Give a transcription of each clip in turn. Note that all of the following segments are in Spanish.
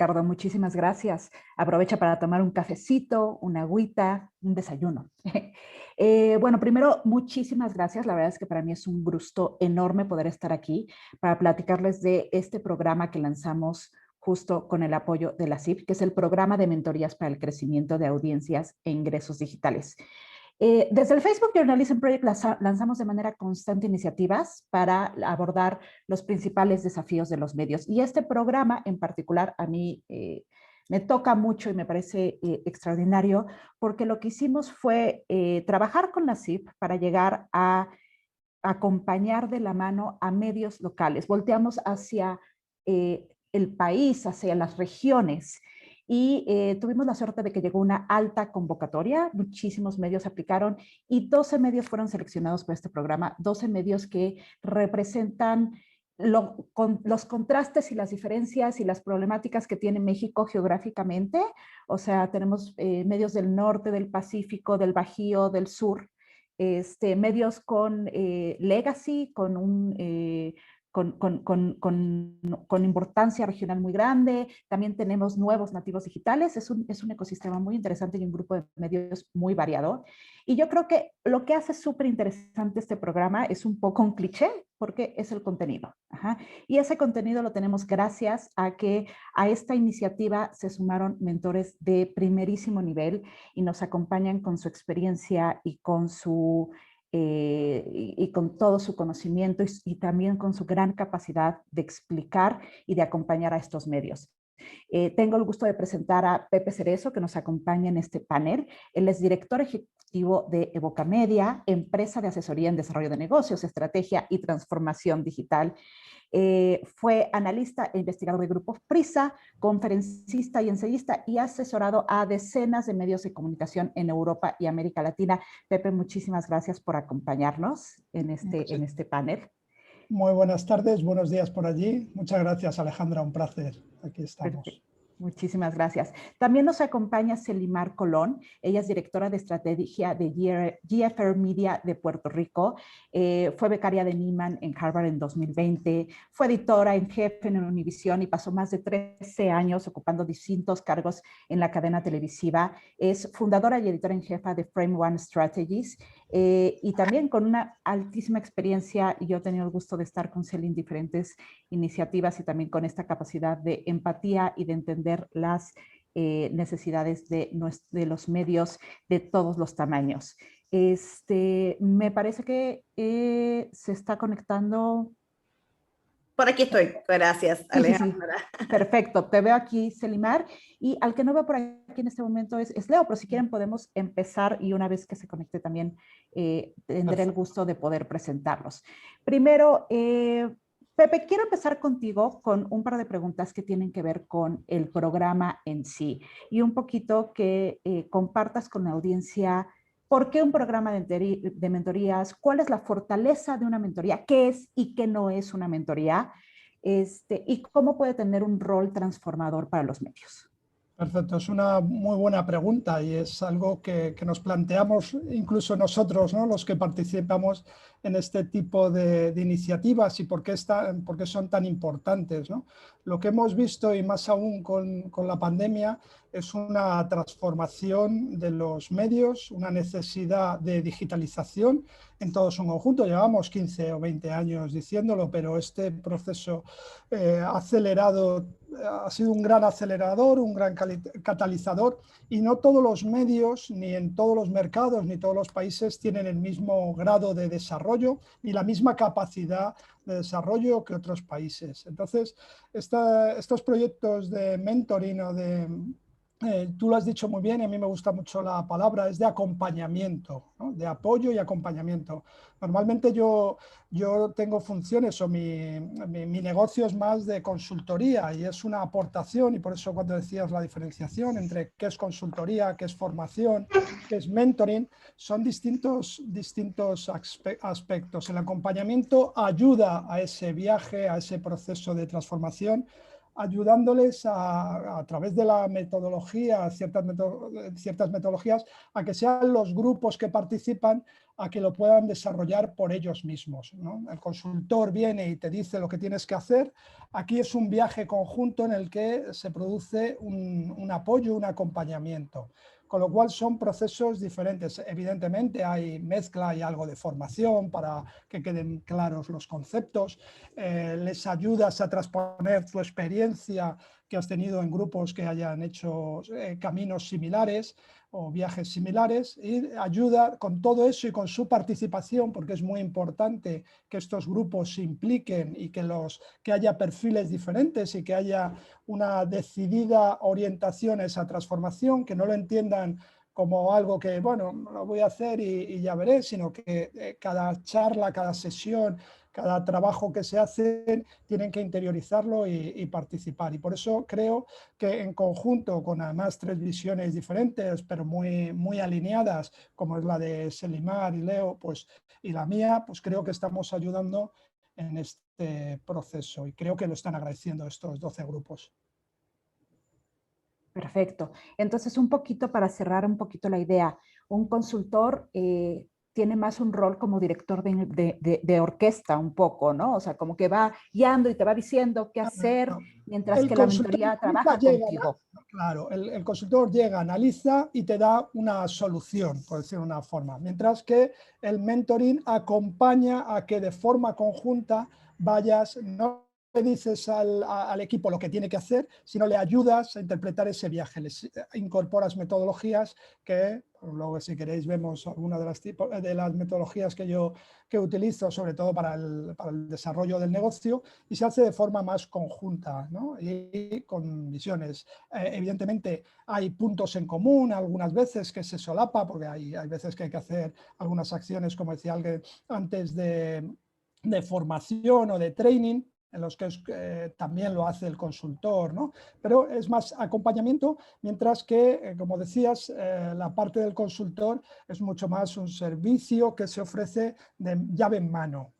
Ricardo, muchísimas gracias. Aprovecha para tomar un cafecito, una agüita, un desayuno. Bueno, primero, muchísimas gracias. La verdad es que para mí es un gusto enorme poder estar aquí para platicarles de este programa que lanzamos justo con el apoyo de la CIP, que es el Programa de Mentorías para el Crecimiento de Audiencias e Ingresos Digitales. Desde el Facebook Journalism Project lanzamos de manera constante iniciativas para abordar los principales desafíos de los medios. Y este programa en particular a mí me toca mucho y me parece extraordinario porque lo que hicimos fue trabajar con la CIP para llegar a acompañar de la mano a medios locales. Volteamos hacia el país, hacia las regiones y tuvimos la suerte de que llegó una alta convocatoria, muchísimos medios aplicaron y 12 medios fueron seleccionados por este programa, 12 medios que representan los contrastes y las diferencias y las problemáticas que tiene México geográficamente. O sea, tenemos medios del norte, del Pacífico, del Bajío, del sur, medios con legacy, con importancia regional muy grande. También tenemos nuevos nativos digitales. Es un ecosistema muy interesante y un grupo de medios muy variado. Y yo creo que lo que hace súper interesante este programa es un poco un cliché, porque es el contenido. Ajá. Y ese contenido lo tenemos gracias a que a esta iniciativa se sumaron mentores de primerísimo nivel y nos acompañan con su experiencia y con y con todo su conocimiento y también con su gran capacidad de explicar y de acompañar a estos medios. Tengo el gusto de presentar a Pepe Cerezo, que nos acompaña en este panel. Él es director ejecutivo de Evoca Media, empresa de asesoría en desarrollo de negocios, estrategia y transformación digital. Fue analista e investigador de grupos Prisa, conferencista y ensayista y ha asesorado a decenas de medios de comunicación en Europa y América Latina. Pepe, muchísimas gracias por acompañarnos en este panel. Muy buenas tardes, buenos días por allí. Muchas gracias, Alejandra, un placer. Aquí estamos. Perfecto. Muchísimas gracias. También nos acompaña Selimar Colón. Ella es directora de estrategia de GFR Media de Puerto Rico. Fue becaria de Nieman en Harvard en 2020. Fue editora en jefe en Univision y pasó más de 13 años ocupando distintos cargos en la cadena televisiva. Es fundadora y editora en jefa de Frame One Strategies. Y también con una altísima experiencia, y yo he tenido el gusto de estar con Cel en diferentes iniciativas y también con esta capacidad de empatía y de entender las necesidades de los medios de todos los tamaños. Me parece que se está conectando. Por aquí estoy, gracias, Alejandra. Sí. Perfecto, te veo aquí, Selimar, y al que no veo por aquí en este momento es Leo, pero si quieren podemos empezar y una vez que se conecte también tendré el gusto de poder presentarlos. Primero, Pepe, quiero empezar contigo con un par de preguntas que tienen que ver con el programa en sí y un poquito que compartas con la audiencia. ¿Por qué un programa de mentorías? ¿Cuál es la fortaleza de una mentoría? ¿Qué es y qué no es una mentoría? ¿Y cómo puede tener un rol transformador para los medios? Perfecto, es una muy buena pregunta y es algo que nos planteamos incluso nosotros, ¿no? Los que participamos en este tipo de iniciativas y por qué son tan importantes, ¿no? Lo que hemos visto, y más aún con la pandemia, es una transformación de los medios, una necesidad de digitalización en todo su conjunto. Llevamos 15 o 20 años diciéndolo, pero este proceso acelerado ha sido un gran acelerador, un gran catalizador, y no todos los medios, ni en todos los mercados, ni todos los países tienen el mismo grado de desarrollo ni la misma capacidad de desarrollo que otros países. Entonces, estos proyectos de mentoring o tú lo has dicho muy bien y a mí me gusta mucho la palabra, es de acompañamiento, ¿no? De apoyo y acompañamiento. Normalmente yo tengo funciones o mi negocio es más de consultoría y es una aportación, y por eso cuando decías la diferenciación entre qué es consultoría, qué es formación, qué es mentoring, son distintos aspectos. El acompañamiento ayuda a ese viaje, a ese proceso de transformación, ayudándoles a través de la metodología, ciertas metodologías, a que sean los grupos que participan a que lo puedan desarrollar por ellos mismos, ¿no? El consultor viene y te dice lo que tienes que hacer. Aquí es un viaje conjunto en el que se produce un apoyo, un acompañamiento. Con lo cual son procesos diferentes. Evidentemente hay mezcla y algo de formación para que queden claros los conceptos. Les ayudas a transponer tu experiencia que has tenido en grupos que hayan hecho caminos similares o viajes similares, y ayuda con todo eso y con su participación, porque es muy importante que estos grupos se impliquen y que haya perfiles diferentes y que haya una decidida orientación a esa transformación, que no lo entiendan como algo que, bueno, lo voy a hacer y ya veré, sino que cada charla, cada sesión, cada trabajo que se hace, tienen que interiorizarlo y participar. Y por eso creo que en conjunto, con además 3 visiones diferentes, pero muy alineadas, como es la de Selimar y Leo, pues, y la mía, pues creo que estamos ayudando en este proceso y creo que lo están agradeciendo estos 12 grupos. Perfecto. Entonces, un poquito para cerrar un poquito la idea, un consultor tiene más un rol como director de orquesta un poco, ¿no? O sea, como que va guiando y te va diciendo qué hacer, mientras El que la consultor mentoría nunca trabaja llega, contigo. claro, el consultor llega, analiza y te da una solución, por decirlo de una forma, mientras que el mentoring acompaña a que de forma conjunta vayas, no le dices al equipo lo que tiene que hacer, sino le ayudas a interpretar ese viaje, les incorporas metodologías que, luego si queréis vemos alguna de las metodologías que utilizo, sobre todo para el desarrollo del negocio, y se hace de forma más conjunta, ¿no? Y con visiones. Evidentemente hay puntos en común algunas veces que se solapa, porque hay veces que hay que hacer algunas acciones, como decía alguien antes, de formación o de training, en los que también lo hace el consultor, ¿no? Pero es más acompañamiento, mientras que, como decías, la parte del consultor es mucho más un servicio que se ofrece de llave en mano.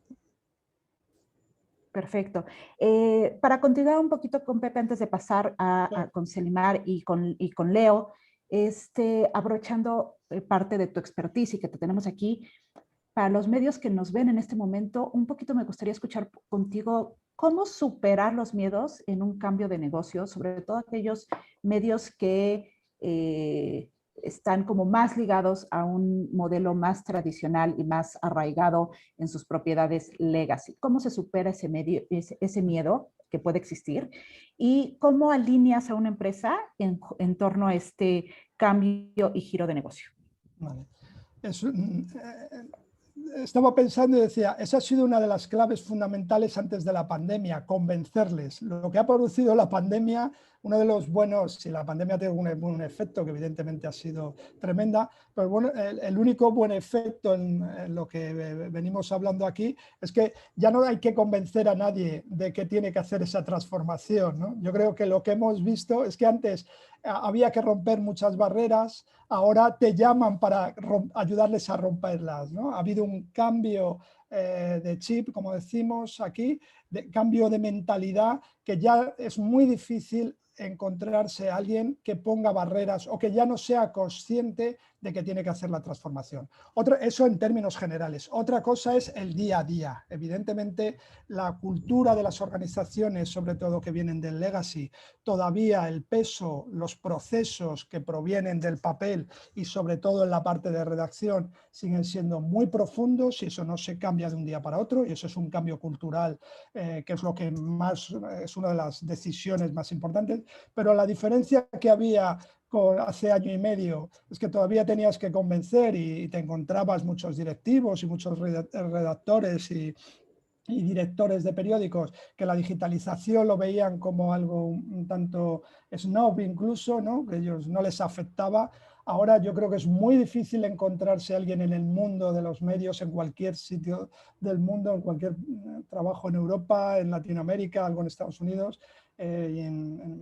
Perfecto. Para continuar un poquito con Pepe, antes de pasar con Selimar y con Leo, aprovechando parte de tu expertise y que te tenemos aquí, para los medios que nos ven en este momento, un poquito me gustaría escuchar contigo cómo superar los miedos en un cambio de negocio, sobre todo aquellos medios que están como más ligados a un modelo más tradicional y más arraigado en sus propiedades legacy. ¿Cómo se supera ese miedo que puede existir? ¿Y cómo alineas a una empresa en torno a este cambio y giro de negocio? Vale. Estaba pensando y decía, esa ha sido una de las claves fundamentales antes de la pandemia, convencerles. Lo que ha producido la pandemia, uno de los buenos, si la pandemia tiene un efecto que evidentemente ha sido tremenda, pero bueno, el único buen efecto en lo que venimos hablando aquí es que ya no hay que convencer a nadie de que tiene que hacer esa transformación, ¿no? Yo creo que lo que hemos visto es que antes había que romper muchas barreras, ahora te llaman para ayudarles a romperlas, ¿no? Ha habido un cambio de chip, como decimos aquí, de cambio de mentalidad, que ya es muy difícil encontrarse a alguien que ponga barreras o que ya no sea consciente de que tiene que hacer la transformación. Eso en términos generales. Otra cosa es el día a día. Evidentemente, la cultura de las organizaciones, sobre todo que vienen del legacy, todavía el peso, los procesos que provienen del papel y sobre todo en la parte de redacción siguen siendo muy profundos, y eso no se cambia de un día para otro, y eso es un cambio cultural que es lo que más es una de las decisiones más importantes. Pero la diferencia que había hace año y medio es que todavía tenías que convencer y te encontrabas muchos directivos y muchos redactores y directores de periódicos que la digitalización lo veían como algo un tanto snob incluso, ¿no? Que a ellos no les afectaba. Ahora yo creo que es muy difícil encontrarse a alguien en el mundo de los medios, en cualquier sitio del mundo, en cualquier trabajo en Europa, en Latinoamérica, algo en Estados Unidos, y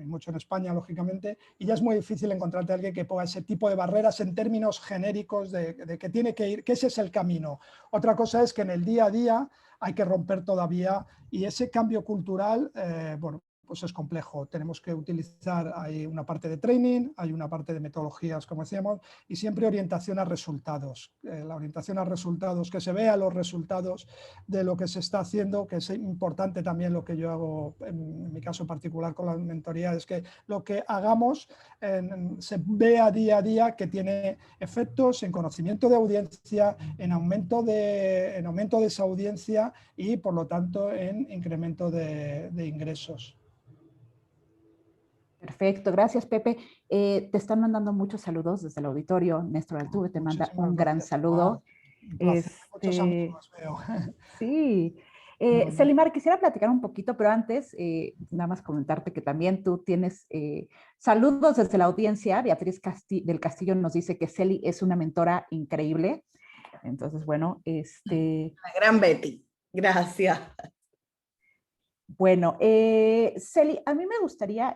mucho en España, lógicamente, y ya es muy difícil encontrarte a alguien que ponga ese tipo de barreras en términos genéricos de que tiene que ir, que ese es el camino. Otra cosa es que en el día a día hay que romper todavía, y ese cambio cultural, bueno, pues es complejo. Tenemos que utilizar, hay una parte de training, hay una parte de metodologías, como decíamos, y siempre orientación a resultados. La orientación a resultados, que se vea los resultados de lo que se está haciendo, que es importante también lo que yo hago en mi caso particular con la mentoría, es que lo que hagamos se vea día a día que tiene efectos en conocimiento de audiencia, en aumento de esa audiencia y por lo tanto en incremento de ingresos. Perfecto, gracias Pepe. Te están mandando muchos saludos desde el auditorio. Néstor Altuve te manda un gran saludo. Un placer, muchos amigos veo. Sí. Selimar, quisiera platicar un poquito, pero antes, nada más comentarte que también tú tienes saludos desde la audiencia. Beatriz del Castillo nos dice que Celi es una mentora increíble. Entonces, bueno, La gran Betty, gracias. Bueno, Celi, a mí me gustaría,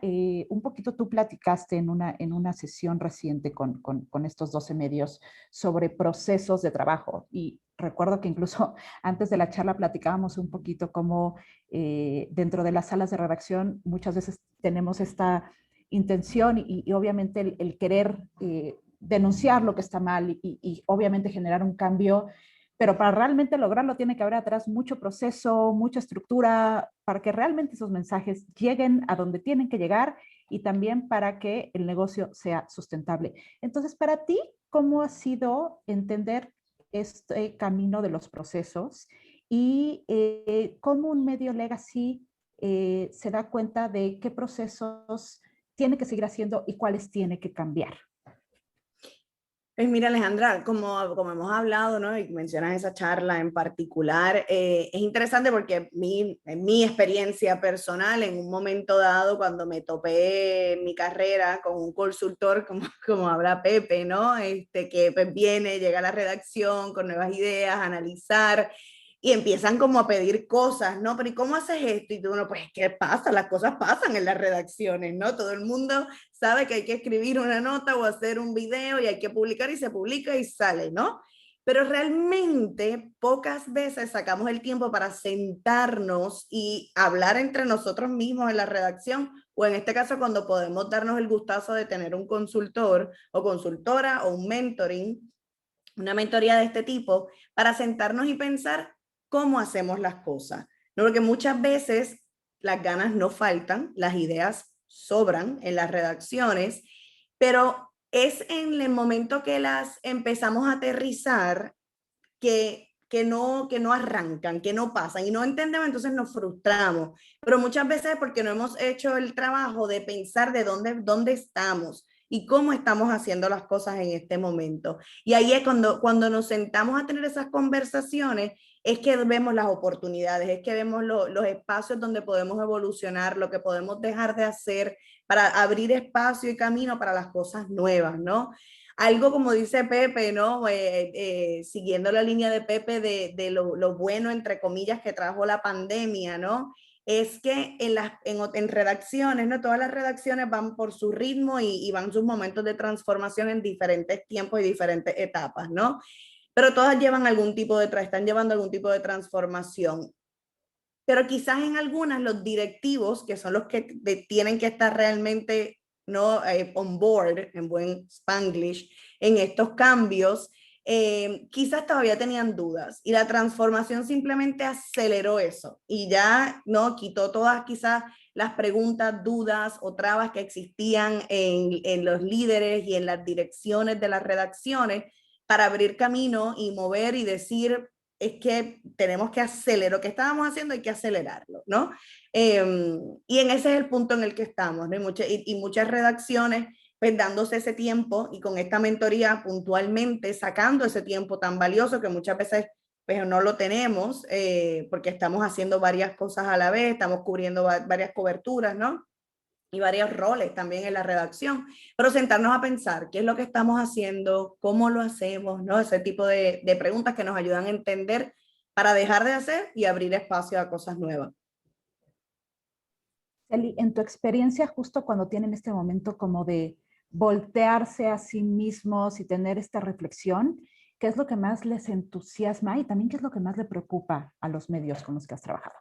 un poquito tú platicaste en una sesión reciente con estos 12 medios sobre procesos de trabajo y recuerdo que incluso antes de la charla platicábamos un poquito cómo dentro de las salas de redacción muchas veces tenemos esta intención y obviamente el querer denunciar lo que está mal y obviamente generar un cambio, pero para realmente lograrlo tiene que haber atrás mucho proceso, mucha estructura, para que realmente esos mensajes lleguen a donde tienen que llegar y también para que el negocio sea sustentable. Entonces, para ti, ¿cómo ha sido entender este camino de los procesos y cómo un medio legacy se da cuenta de qué procesos tiene que seguir haciendo y cuáles tiene que cambiar? Pues mira, Alejandra, como hemos hablado, ¿no? Y mencionas esa charla en particular, es interesante porque en mi experiencia personal, en un momento dado, cuando me topé en mi carrera con un consultor, como habla Pepe, ¿no? Que pues, llega a la redacción con nuevas ideas, a analizar, y empiezan como a pedir cosas, ¿no? Pero ¿y cómo haces esto? Y tú, no, pues, ¿qué pasa? Las cosas pasan en las redacciones, ¿no? Todo el mundo sabe que hay que escribir una nota o hacer un video y hay que publicar y se publica y sale, ¿no? Pero realmente pocas veces sacamos el tiempo para sentarnos y hablar entre nosotros mismos en la redacción, o en este caso cuando podemos darnos el gustazo de tener un consultor o consultora o un mentoring, una mentoría de este tipo, para sentarnos y pensar cómo hacemos las cosas, ¿no? Porque muchas veces las ganas no faltan, las ideas sobran en las redacciones, pero es en el momento que las empezamos a aterrizar que no arrancan, que no pasan y no entendemos, entonces nos frustramos. Pero muchas veces es porque no hemos hecho el trabajo de pensar de dónde estamos y cómo estamos haciendo las cosas en este momento. Y ahí es cuando nos sentamos a tener esas conversaciones, es que vemos las oportunidades, es que vemos los espacios donde podemos evolucionar, lo que podemos dejar de hacer para abrir espacio y camino para las cosas nuevas, ¿no? Algo como dice Pepe, ¿no? Siguiendo la línea de Pepe de lo bueno, entre comillas, que trajo la pandemia, ¿no? Es que en redacciones, ¿no? Todas las redacciones van por su ritmo y van sus momentos de transformación en diferentes tiempos y diferentes etapas, ¿no? Pero todas llevan están llevando algún tipo de transformación. Pero quizás en algunas los directivos, que son los que tienen que estar realmente, ¿no? On board, en buen Spanglish, en estos cambios, quizás todavía tenían dudas y la transformación simplemente aceleró eso y ya, ¿no? Quitó todas quizás las preguntas, dudas o trabas que existían en los líderes y en las direcciones de las redacciones para abrir camino y mover y decir, es que tenemos que acelerar lo que estábamos haciendo, hay que acelerarlo, ¿no? Y en ese es el punto en el que estamos, ¿no? Y muchas redacciones pues dándose ese tiempo y con esta mentoría puntualmente sacando ese tiempo tan valioso que muchas veces pues no lo tenemos porque estamos haciendo varias cosas a la vez, estamos cubriendo varias coberturas, ¿no? Y varios roles también en la redacción, pero sentarnos a pensar qué es lo que estamos haciendo, cómo lo hacemos, ¿no? Ese tipo de preguntas que nos ayudan a entender para dejar de hacer y abrir espacio a cosas nuevas. Eli, en tu experiencia, justo cuando tienen este momento como de voltearse a sí mismos y tener esta reflexión, ¿qué es lo que más les entusiasma y también qué es lo que más le preocupa a los medios con los que has trabajado?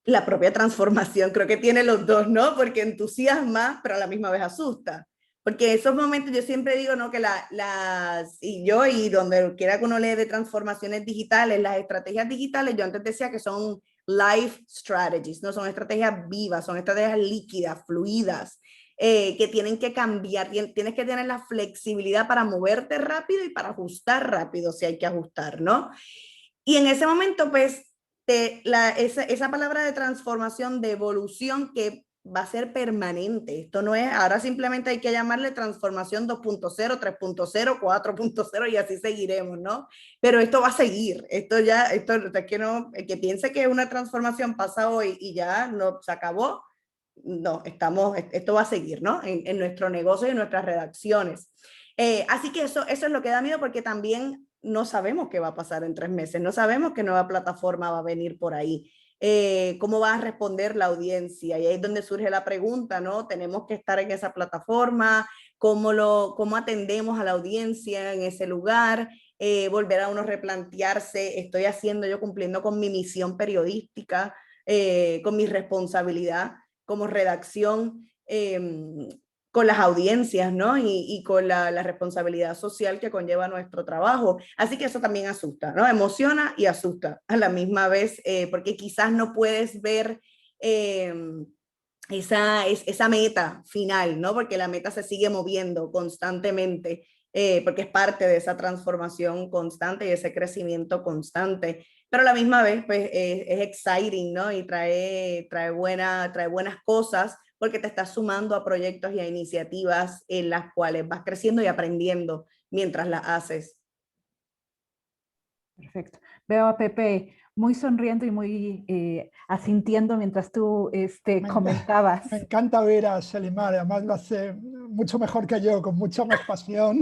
La propia transformación, creo que tiene los dos, ¿no? Porque entusiasma, pero a la misma vez asusta. Porque esos momentos, yo siempre digo, ¿no? Que y donde quiera que uno lee de transformaciones digitales, las estrategias digitales, yo antes decía que son life strategies, ¿no? Son estrategias vivas, son estrategias líquidas, fluidas, que tienen que cambiar, tienes que tener la flexibilidad para moverte rápido y para ajustar rápido si hay que ajustar, ¿no? Y en ese momento, pues, esa palabra de transformación, de evolución, que va a ser permanente. Esto no es, ahora simplemente hay que llamarle transformación 2.0, 3.0, 4.0 y así seguiremos, ¿no? Pero esto va a seguir. Esto es que no, el que piense que una transformación pasa hoy y ya no se acabó, no, esto va a seguir, ¿no? En nuestro negocio y en nuestras redacciones. Así que eso es lo que da miedo, porque también no sabemos qué va a pasar en 3 meses, no sabemos qué nueva plataforma va a venir por ahí, cómo va a responder la audiencia, y ahí es donde surge la pregunta, ¿no? Tenemos que estar en esa plataforma, cómo atendemos a la audiencia en ese lugar, volver a uno replantearse, estoy haciendo yo cumpliendo con mi misión periodística, con mi responsabilidad como redacción, con las audiencias, ¿no? Y con la responsabilidad social que conlleva nuestro trabajo. Así que eso también asusta, ¿no? Emociona y asusta a la misma vez, porque quizás no puedes ver esa meta final, ¿no? Porque la meta se sigue moviendo constantemente, porque es parte de esa transformación constante y ese crecimiento constante. Pero a la misma vez, pues, es exciting, ¿no? Y trae buenas cosas, porque te estás sumando a proyectos y a iniciativas en las cuales vas creciendo y aprendiendo mientras las haces. Perfecto. Veo a Pepe muy sonriendo y muy asintiendo mientras tú comentabas. Me encanta ver a Selimar, además lo hace mucho mejor que yo, con mucha más pasión.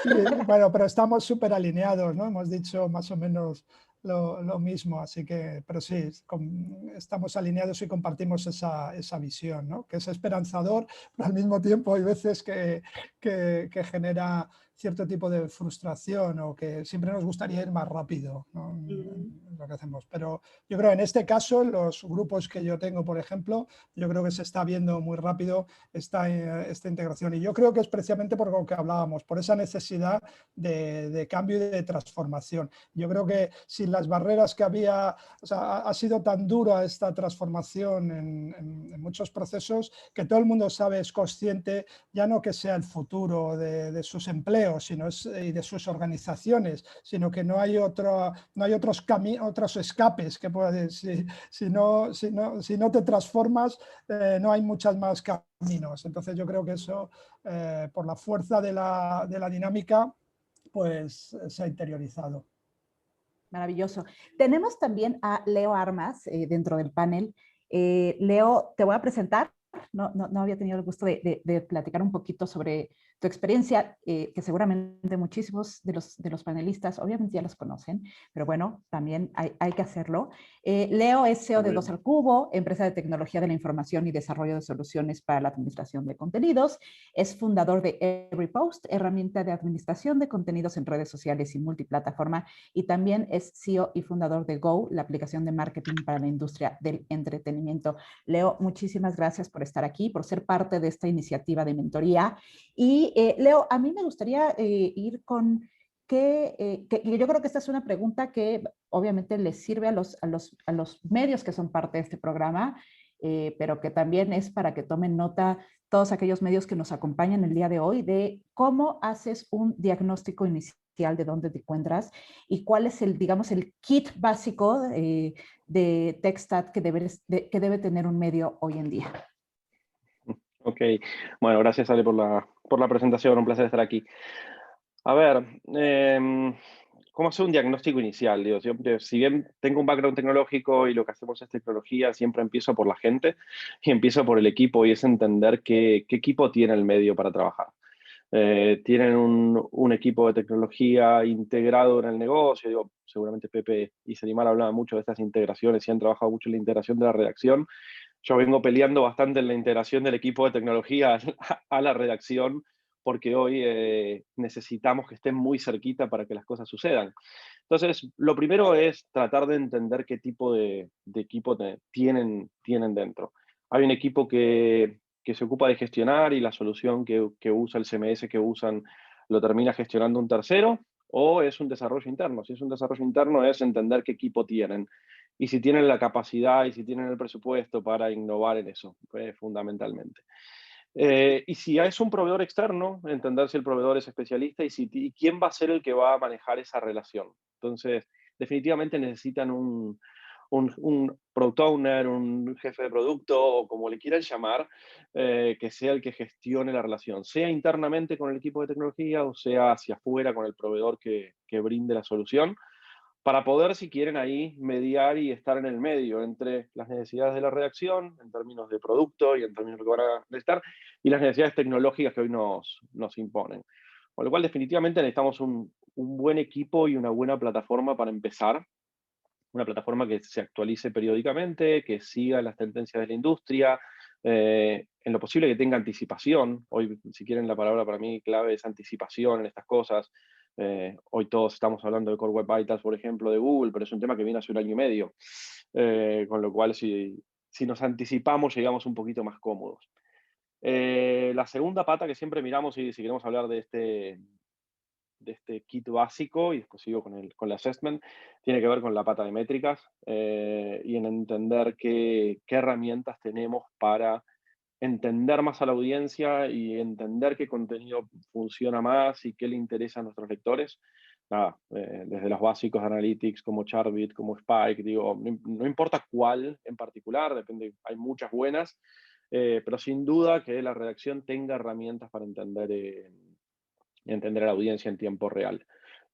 Y, bueno, pero estamos súper alineados, ¿no? Hemos dicho más o menos lo mismo, así que, pero sí, estamos alineados y compartimos esa visión, ¿no? Que es esperanzador, pero al mismo tiempo hay veces que genera cierto tipo de frustración, o que siempre nos gustaría ir más rápido, ¿no? En lo que hacemos. Pero yo creo que en este caso, en los grupos que yo tengo, por ejemplo, yo creo que se está viendo muy rápido esta integración, y yo creo que es precisamente por lo que hablábamos, por esa necesidad de cambio y de transformación. Yo creo que sin las barreras que había, o sea, ha sido tan dura esta transformación en muchos procesos, que todo el mundo sabe, es consciente, ya no que sea el futuro de sus empleos y de sus organizaciones, sino que no hay otros escapes que puedes, si no te transformas, no hay muchos más caminos. Entonces yo creo que eso, por la fuerza de la dinámica, pues se ha interiorizado. Maravilloso. Tenemos también a Leo Armas dentro del panel. Leo, te voy a presentar. No había tenido el gusto de platicar un poquito sobre tu experiencia, que seguramente muchísimos de los panelistas obviamente ya los conocen, pero bueno, también hay que hacerlo. Leo es CEO de 2 al Cubo, empresa de tecnología de la información y desarrollo de soluciones para la administración de contenidos. Es fundador de EveryPost, herramienta de administración de contenidos en redes sociales y multiplataforma, y también es CEO y fundador de Go, la aplicación de marketing para la industria del entretenimiento. Leo, muchísimas gracias por estar aquí, por ser parte de esta iniciativa de mentoría. Y Leo, a mí me gustaría ir con que yo creo que esta es una pregunta que obviamente les sirve a los medios que son parte de este programa, pero que también es para que tomen nota todos aquellos medios que nos acompañan el día de hoy, de cómo haces un diagnóstico inicial de dónde te encuentras y cuál es digamos, el kit básico de TechStat que debe tener un medio hoy en día. Ok, bueno, gracias Ale por la presentación, un placer estar aquí. A ver, ¿cómo hacer un diagnóstico inicial? Digo, siempre, si bien tengo un background tecnológico y lo que hacemos es tecnología, siempre empiezo por la gente y empiezo por el equipo, y es entender qué equipo tiene el medio para trabajar. Tienen un equipo de tecnología integrado en el negocio. Digo, seguramente Pepe y Selimar hablaban mucho de estas integraciones y han trabajado mucho en la integración de la redacción. Yo vengo peleando bastante en la integración del equipo de tecnología a la redacción, porque hoy necesitamos que estén muy cerquita para que las cosas sucedan. Entonces, lo primero es tratar de entender qué tipo de equipo tienen dentro. Hay un equipo que se ocupa de gestionar y la solución que usa, el CMS que usan, lo termina gestionando un tercero, o es un desarrollo interno. Si es un desarrollo interno, es entender qué equipo tienen y si tienen la capacidad y si tienen el presupuesto para innovar en eso, fundamentalmente. Y si es un proveedor externo, entender si el proveedor es especialista y quién va a ser el que va a manejar esa relación. Entonces, definitivamente necesitan un product owner, un jefe de producto, o como le quieran llamar, que sea el que gestione la relación, sea internamente con el equipo de tecnología o sea hacia afuera con el proveedor que brinde la solución, para poder, si quieren, ahí mediar y estar en el medio entre las necesidades de la redacción, en términos de producto y en términos de lo que van a necesitar, y las necesidades tecnológicas que hoy nos imponen. Con lo cual, definitivamente necesitamos un buen equipo y una buena plataforma para empezar, una plataforma que se actualice periódicamente, que siga las tendencias de la industria, en lo posible que tenga anticipación. Hoy, si quieren, la palabra para mí clave es anticipación en estas cosas. Hoy todos estamos hablando de Core Web Vitals, por ejemplo, de Google, pero es un tema que viene hace 1 año y medio. Con lo cual, si nos anticipamos, llegamos un poquito más cómodos. La segunda pata que siempre miramos, y si queremos hablar de este kit básico, y después sigo con el assessment, tiene que ver con la pata de métricas y en entender qué herramientas tenemos para entender más a la audiencia y entender qué contenido funciona más y qué le interesa a nuestros lectores. Nada, desde los básicos de Analytics como Chartbeat, como Spike, digo, no importa cuál en particular, depende, hay muchas buenas, pero sin duda que la redacción tenga herramientas para entender a la audiencia en tiempo real.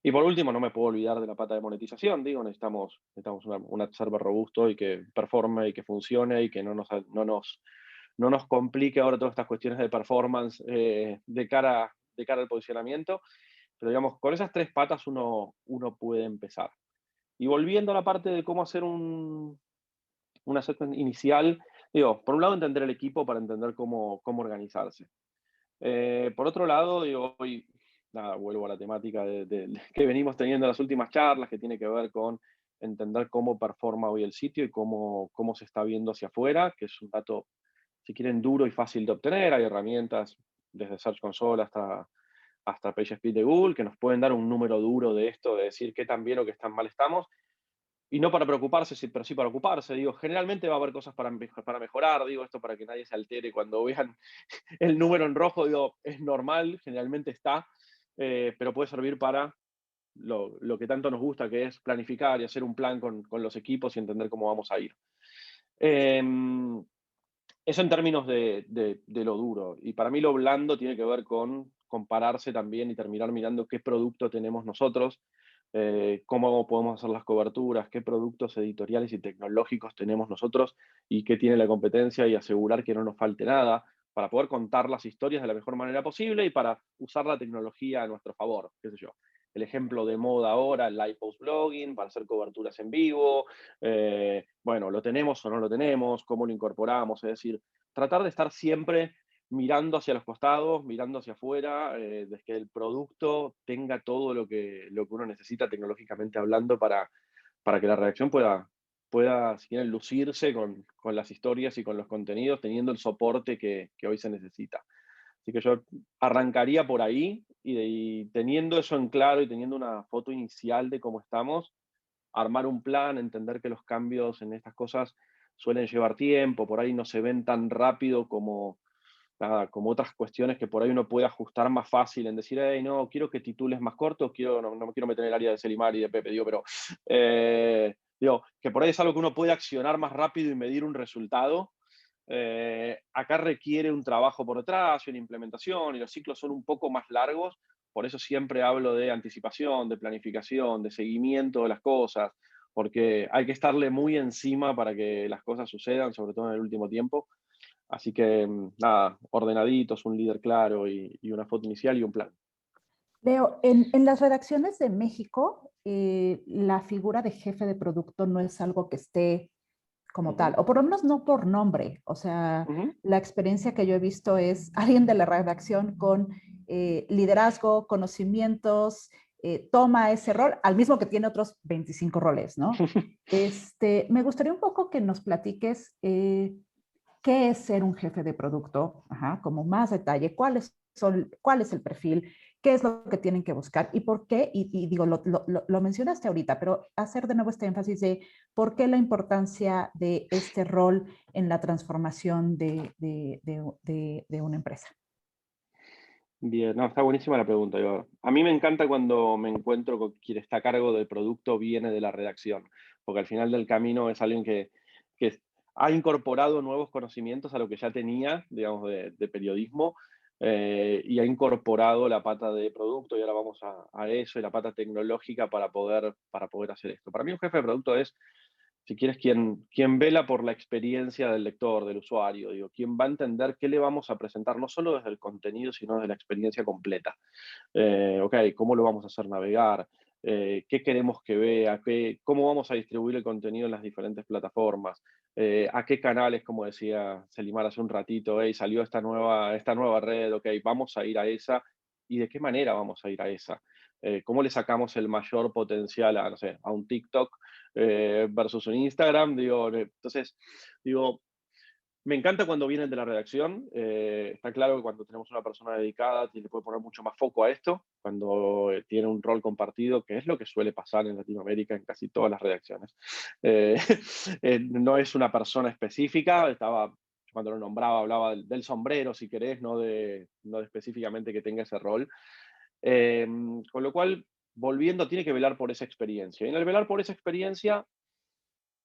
Y por último, no me puedo olvidar de la pata de monetización. Digo, necesitamos un ad server robusto y que performe y que funcione y que no nos complique ahora todas estas cuestiones de performance de cara al posicionamiento. Pero digamos, con esas 3 patas uno puede empezar. Y volviendo a la parte de cómo hacer un assessment inicial, digo, por un lado entender el equipo para entender cómo organizarse. Por otro lado, digo, hoy, nada, vuelvo a la temática que venimos teniendo en las últimas charlas, que tiene que ver con entender cómo performa hoy el sitio y cómo se está viendo hacia afuera, que es un dato, si quieren, duro y fácil de obtener. Hay herramientas desde Search Console hasta PageSpeed de Google que nos pueden dar un número duro de esto, de decir qué tan bien o qué tan mal estamos. Y no para preocuparse, pero sí para ocuparse. Digo, generalmente va a haber cosas para mejorar, digo, esto para que nadie se altere cuando vean el número en rojo, digo, es normal, generalmente está, pero puede servir para lo que tanto nos gusta, que es planificar y hacer un plan con los equipos y entender cómo vamos a ir. Eso en términos de lo duro. Y para mí lo blando tiene que ver con compararse también y terminar mirando qué producto tenemos nosotros, cómo podemos hacer las coberturas, qué productos editoriales y tecnológicos tenemos nosotros y qué tiene la competencia, y asegurar que no nos falte nada para poder contar las historias de la mejor manera posible y para usar la tecnología a nuestro favor. Qué sé yo, el ejemplo de moda ahora, el live post blogging, para hacer coberturas en vivo. Bueno, ¿lo tenemos o no lo tenemos? ¿Cómo lo incorporamos? Es decir, tratar de estar siempre mirando hacia los costados, mirando hacia afuera, de que el producto tenga todo lo que uno necesita tecnológicamente hablando para que la redacción pueda si quieren, lucirse con las historias y con los contenidos, teniendo el soporte que hoy se necesita. Así que yo arrancaría por ahí y teniendo eso en claro y teniendo una foto inicial de cómo estamos, armar un plan, entender que los cambios en estas cosas suelen llevar tiempo, por ahí no se ven tan rápido como otras cuestiones que por ahí uno puede ajustar más fácil en decir, hey, no, quiero que titules más cortos, no me quiero meter en el área de Selimar y de Pepe, pero que por ahí es algo que uno puede accionar más rápido y medir un resultado. Acá requiere un trabajo por detrás y una implementación, y los ciclos son un poco más largos. Por eso siempre hablo de anticipación, de planificación, de seguimiento de las cosas, porque hay que estarle muy encima para que las cosas sucedan, sobre todo en el último tiempo. Así que, nada, ordenaditos, un líder claro y una foto inicial y un plan. Leo, en las redacciones de México, la figura de jefe de producto no es algo que esté como tal, o por lo menos no por nombre. O sea, la experiencia que yo he visto es alguien de la redacción con liderazgo, conocimientos, toma ese rol, al mismo que tiene otros 25 roles, ¿no? Me gustaría un poco que nos platiques qué es ser un jefe de producto, como más detalle, cuál es el perfil, qué es lo que tienen que buscar y por qué, y digo, lo mencionaste ahorita, pero hacer de nuevo este énfasis de por qué la importancia de este rol en la transformación de una empresa. Bien, no, está buenísima la pregunta. A mí me encanta cuando me encuentro con quien está a cargo del producto, viene de la redacción, porque al final del camino es alguien que ha incorporado nuevos conocimientos a lo que ya tenía, digamos, de periodismo, y ha incorporado la pata de producto, y ahora vamos a eso, y la pata tecnológica para poder hacer esto. Para mí un jefe de producto es, si quieres, quien vela por la experiencia del lector, del usuario, digo, quien va a entender qué le vamos a presentar, no solo desde el contenido, sino desde la experiencia completa. Ok, ¿cómo lo vamos a hacer navegar? ¿Qué queremos que vea? ¿Cómo vamos a distribuir el contenido en las diferentes plataformas? ¿A qué canales, como decía Selimar hace un ratito, salió esta nueva red, ok, vamos a ir a esa? ¿Y de qué manera vamos a ir a esa? ¿Cómo le sacamos el mayor potencial a, no sé, a un TikTok versus un Instagram? Entonces, me encanta cuando vienen de la redacción. Está claro que cuando tenemos una persona dedicada, le puede poner mucho más foco a esto, cuando tiene un rol compartido, que es lo que suele pasar en Latinoamérica en casi todas las redacciones. No es una persona específica, cuando lo nombraba, hablaba del sombrero, si querés, no de específicamente que tenga ese rol. Con lo cual, volviendo, tiene que velar por esa experiencia. Y en el velar por esa experiencia,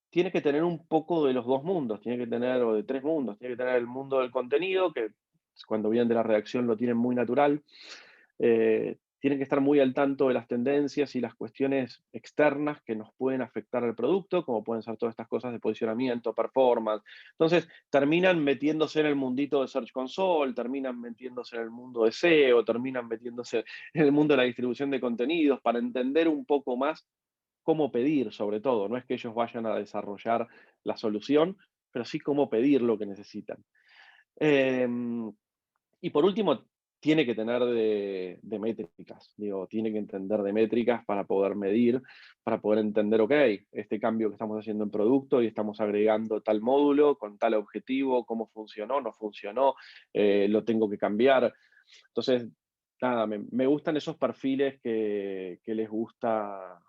tiene que tener un poco de los dos mundos, tiene que tener, o de tres mundos, tiene que tener el mundo del contenido, que cuando vienen de la redacción lo tienen muy natural, tienen que estar muy al tanto de las tendencias y las cuestiones externas que nos pueden afectar al producto, como pueden ser todas estas cosas de posicionamiento, performance. Entonces, terminan metiéndose en el mundito de Search Console, terminan metiéndose en el mundo de SEO, terminan metiéndose en el mundo de la distribución de contenidos para entender un poco más cómo pedir, sobre todo. No es que ellos vayan a desarrollar la solución, pero sí cómo pedir lo que necesitan. Y por último, tiene que tener de métricas. Tiene que entender de métricas para poder medir, para poder entender, ok, este cambio que estamos haciendo en producto y estamos agregando tal módulo con tal objetivo, cómo funcionó, no funcionó, lo tengo que cambiar. Entonces, nada, me gustan esos perfiles que les gusta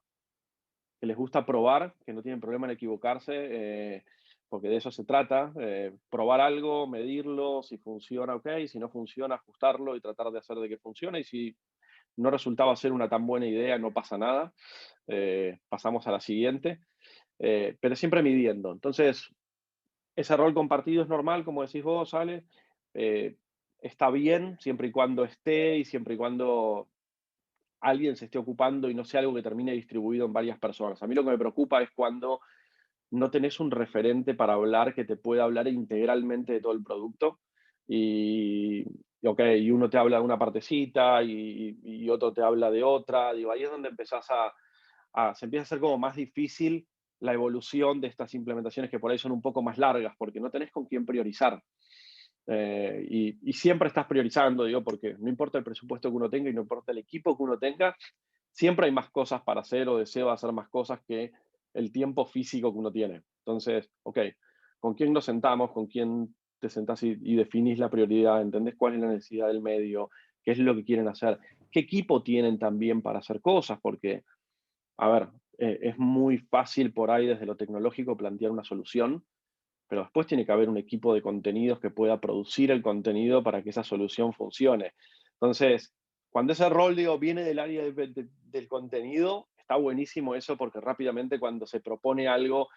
probar, que no tienen problema en equivocarse, porque de eso se trata, probar algo, medirlo, si funciona, ok, si no funciona, ajustarlo y tratar de hacer de que funcione, y si no resultaba ser una tan buena idea, no pasa nada, pasamos a la siguiente, pero siempre midiendo. Entonces, ese rol compartido es normal, como decís vos, Ale, está bien siempre y cuando esté y siempre y cuando alguien se esté ocupando y no sea algo que termine distribuido en varias personas. A mí lo que me preocupa es cuando no tenés un referente para hablar que te pueda hablar integralmente de todo el producto y uno te habla de una partecita y otro te habla de otra. Ahí es donde se empieza a hacer como más difícil la evolución de estas implementaciones que por ahí son un poco más largas, porque no tenés con quién priorizar. Y siempre estás priorizando, porque no importa el presupuesto que uno tenga y no importa el equipo que uno tenga, siempre hay más cosas para hacer o deseo hacer más cosas que el tiempo físico que uno tiene. Entonces, ok, ¿con quién nos sentamos? ¿Con quién te sentás y definís la prioridad? ¿Entendés cuál es la necesidad del medio? ¿Qué es lo que quieren hacer? ¿Qué equipo tienen también para hacer cosas? Porque, a ver, es muy fácil por ahí desde lo tecnológico plantear una solución, pero después tiene que haber un equipo de contenidos que pueda producir el contenido para que esa solución funcione. Entonces, cuando ese rol, viene del área del contenido, está buenísimo eso, porque rápidamente cuando se propone algo,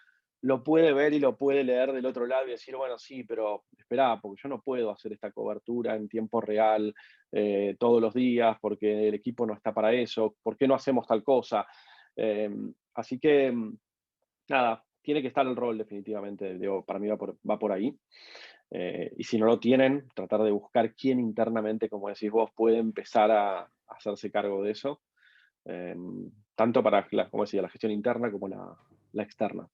lo puede ver y lo puede leer del otro lado y decir, bueno, sí, pero espera, porque yo no puedo hacer esta cobertura en tiempo real todos los días, porque el equipo no está para eso, ¿por qué no hacemos tal cosa? Así que, nada, tiene que estar el rol definitivamente, para mí va por ahí. Y si no lo tienen, tratar de buscar quién internamente, como decís vos, puede empezar a hacerse cargo de eso, tanto para, como decía, la gestión interna como la externa.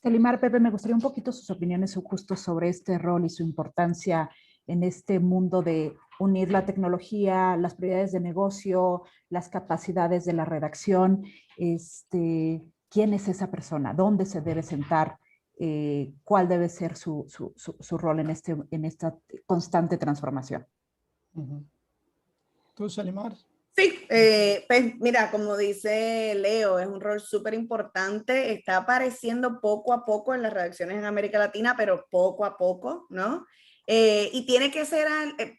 Selimar, Pepe, me gustaría un poquito sus opiniones justo sobre este rol y su importancia en este mundo de unir la tecnología, las prioridades de negocio, las capacidades de la redacción. ¿Quién es esa persona? ¿Dónde se debe sentar? ¿Cuál debe ser su rol en esta constante transformación? ¿Tú, Selimar? Sí, pues mira, como dice Leo, es un rol súper importante, está apareciendo poco a poco en las redacciones en América Latina, pero poco a poco, ¿no? Y tiene que ser,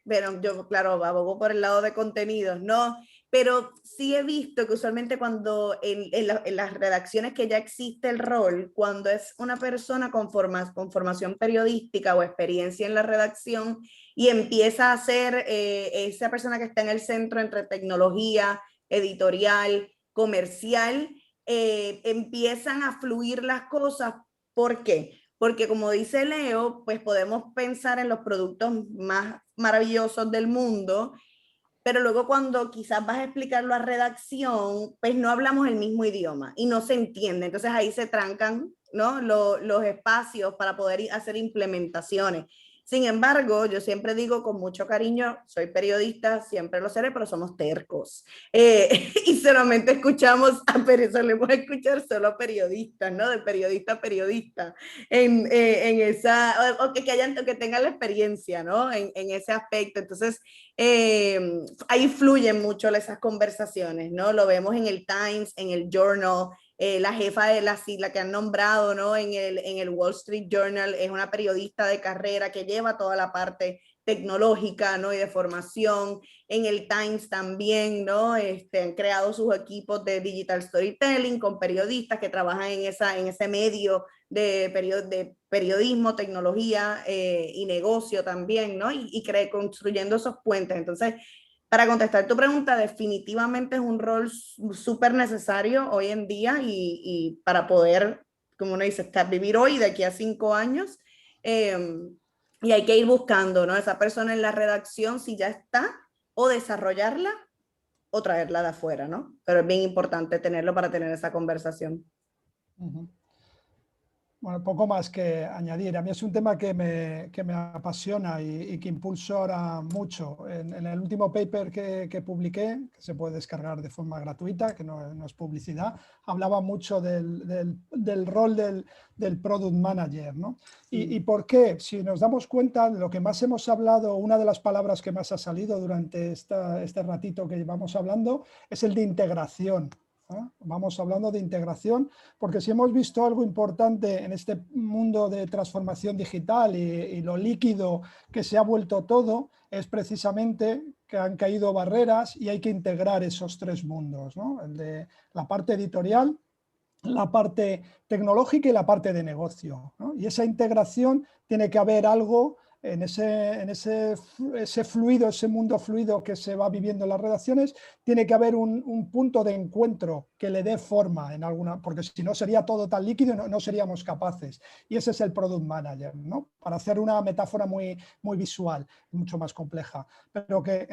bueno, yo claro, abogo por el lado de contenidos, ¿no? Pero sí he visto que usualmente cuando en las redacciones que ya existe el rol, cuando es una persona con formación periodística o experiencia en la redacción, y empieza a ser esa persona que está en el centro entre tecnología, editorial, comercial, empiezan a fluir las cosas. ¿Por qué? Porque como dice Leo, pues podemos pensar en los productos más maravillosos del mundo, pero luego cuando quizás vas a explicarlo a redacción, pues no hablamos el mismo idioma y no se entiende. Entonces ahí se trancan, ¿no? los espacios para poder hacer implementaciones. Sin embargo, yo siempre digo con mucho cariño, soy periodista, siempre lo seré, pero somos tercos. Y solamente escuchamos, solemos escuchar solo a periodistas, ¿no? De periodista a periodista, en esa, o que tengan la experiencia, ¿no? En ese aspecto. Entonces, ahí fluyen mucho esas conversaciones, ¿no? Lo vemos en el Times, en el Journal, la jefa de la que han nombrado, ¿no? En el Wall Street Journal es una periodista de carrera que lleva toda la parte tecnológica, ¿no? Y de formación. En el Times también, ¿no? Han creado sus equipos de digital storytelling con periodistas que trabajan en ese medio de periodismo, tecnología y negocio también, ¿no? Y construyendo esos puentes. Entonces, para contestar tu pregunta, definitivamente es un rol súper necesario hoy en día y para poder, como uno dice, vivir hoy de aquí a 5 años. Y hay que ir buscando, ¿no? Esa persona en la redacción, si ya está, o desarrollarla o traerla de afuera, ¿no? Pero es bien importante tenerlo para tener esa conversación. Bueno, poco más que añadir. A mí es un tema que me apasiona y que impulso ahora mucho. En el último paper que publiqué, que se puede descargar de forma gratuita, que no es publicidad, hablaba mucho del rol del product manager, ¿no? ¿Y por qué? Si nos damos cuenta, lo que más hemos hablado, una de las palabras que más ha salido durante este ratito que llevamos hablando, es el de integración. Vamos hablando de integración, porque si hemos visto algo importante en este mundo de transformación digital y lo líquido que se ha vuelto todo, es precisamente que han caído barreras y hay que integrar esos tres mundos, ¿no? El de la parte editorial, la parte tecnológica y la parte de negocio, ¿no? Y esa integración tiene que haber algo en ese fluido, ese mundo fluido que se va viviendo en las redacciones, tiene que haber un punto de encuentro que le dé forma en alguna, porque si no sería todo tan líquido y no seríamos capaces. Y ese es el product manager, ¿no? Para hacer una metáfora muy visual, mucho más compleja, pero que